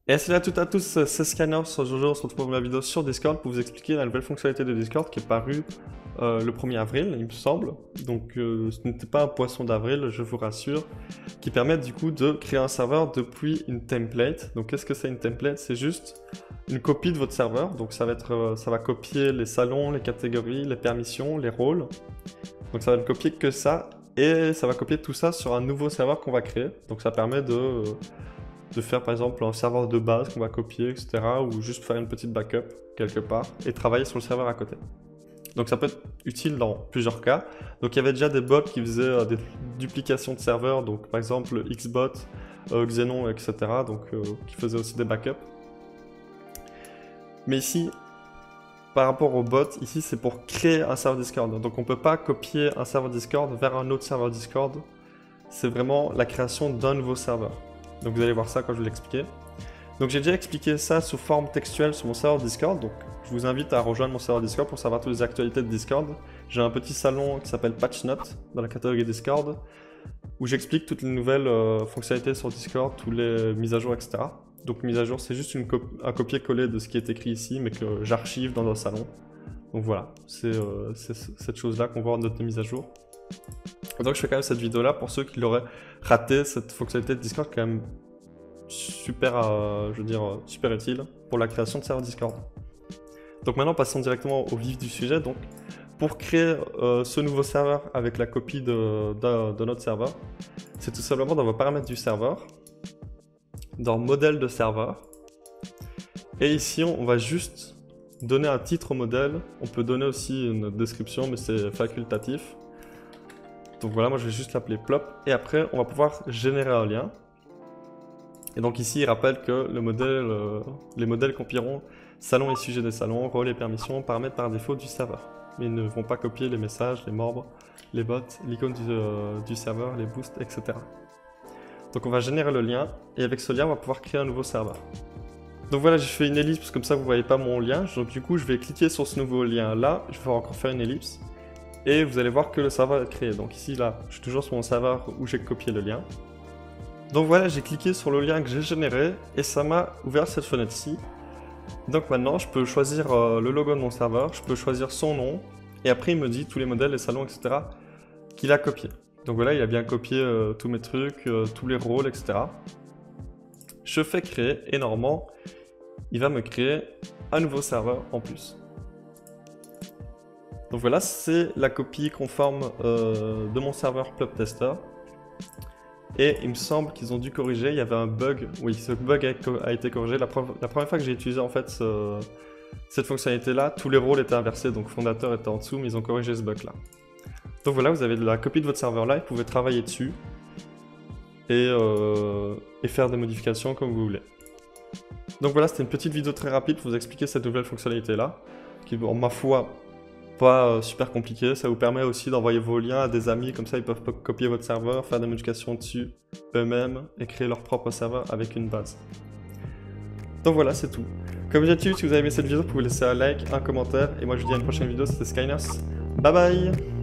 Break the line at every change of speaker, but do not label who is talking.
Et salut à toutes et à tous, c'est Scanner. Aujourd'hui, on se retrouve pour la vidéo sur Discord pour vous expliquer la nouvelle fonctionnalité de Discord qui est parue le 1er avril, il me semble. Donc, ce n'était pas un poisson d'avril, je vous rassure, qui permet du coup de créer un serveur depuis une template. Donc, qu'est-ce que c'est une template? C'est juste une copie de votre serveur. Donc, ça va copier les salons, les catégories, les permissions, les rôles. Donc, ça va ne copier que ça. Et ça va copier tout ça sur un nouveau serveur qu'on va créer. Donc, ça permet de faire par exemple un serveur de base qu'on va copier, etc. Ou juste faire une petite backup quelque part et travailler sur le serveur à côté. Donc ça peut être utile dans plusieurs cas. Donc il y avait déjà des bots qui faisaient des duplications de serveurs, donc par exemple Xbot, Xenon, etc. Donc qui faisaient aussi des backups. Mais ici, par rapport aux bots, ici c'est pour créer un serveur Discord. Donc on ne peut pas copier un serveur Discord vers un autre serveur Discord. C'est vraiment la création d'un nouveau serveur. Donc vous allez voir ça quand je vais l'expliquer. Donc j'ai déjà expliqué ça sous forme textuelle sur mon serveur Discord. Donc je vous invite à rejoindre mon serveur Discord pour savoir toutes les actualités de Discord. J'ai un petit salon qui s'appelle Patch Note dans la catégorie Discord où j'explique toutes les nouvelles fonctionnalités sur Discord, toutes les mises à jour, etc. Donc mise à jour, c'est juste un copier-coller de ce qui est écrit ici, mais que j'archive dans un salon. Donc voilà, c'est cette chose-là qu'on voit en note de mise à jour. Donc je fais quand même cette vidéo là pour ceux qui l'auraient raté, cette fonctionnalité de Discord qui est quand même super, super utile pour la création de serveurs Discord. Donc maintenant passons directement au vif du sujet. Donc pour créer ce nouveau serveur avec la copie de notre serveur, c'est tout simplement dans vos paramètres du serveur, dans modèle de serveur, et ici on va juste donner un titre au modèle. On peut donner aussi une description mais c'est facultatif. Donc voilà, moi je vais juste l'appeler plop et après on va pouvoir générer un lien. Et donc ici il rappelle que les modèles compieront salon et sujet des salons, rôles et permissions, paramètres par défaut du serveur. Mais ils ne vont pas copier les messages, les membres, les bots, l'icône du serveur, les boosts, etc. Donc on va générer le lien et avec ce lien on va pouvoir créer un nouveau serveur. Donc voilà, j'ai fait une ellipse comme ça vous voyez pas mon lien. Donc du coup je vais cliquer sur ce nouveau lien là, je vais encore faire une ellipse. Et vous allez voir que le serveur est créé. Donc ici, là, je suis toujours sur mon serveur où j'ai copié le lien. Donc voilà, j'ai cliqué sur le lien que j'ai généré et ça m'a ouvert cette fenêtre-ci. Donc maintenant, je peux choisir le logo de mon serveur, je peux choisir son nom. Et après, il me dit tous les modèles, les salons, etc. qu'il a copié. Donc voilà, il a bien copié tous mes trucs, tous les rôles, etc. Je fais créer et normalement, il va me créer un nouveau serveur en plus. Donc voilà, c'est la copie conforme de mon serveur PlopTester. Et il me semble qu'ils ont dû corriger, il y avait un bug. Oui, ce bug a été corrigé. La première fois que j'ai utilisé en fait cette fonctionnalité-là, tous les rôles étaient inversés, donc fondateur était en dessous, mais ils ont corrigé ce bug-là. Donc voilà, vous avez la copie de votre serveur là, vous pouvez travailler dessus et faire des modifications comme vous voulez. Donc voilà, c'était une petite vidéo très rapide pour vous expliquer cette nouvelle fonctionnalité-là, qui, en ma foi, pas super compliqué. Ça vous permet aussi d'envoyer vos liens à des amis, comme ça ils peuvent copier votre serveur, faire des modifications dessus eux-mêmes et créer leur propre serveur avec une base. Donc voilà, c'est tout. Comme d'habitude, si vous avez aimé cette vidéo, vous pouvez laisser un like, un commentaire, et moi je vous dis à une prochaine vidéo, c'était Skyners. Bye bye!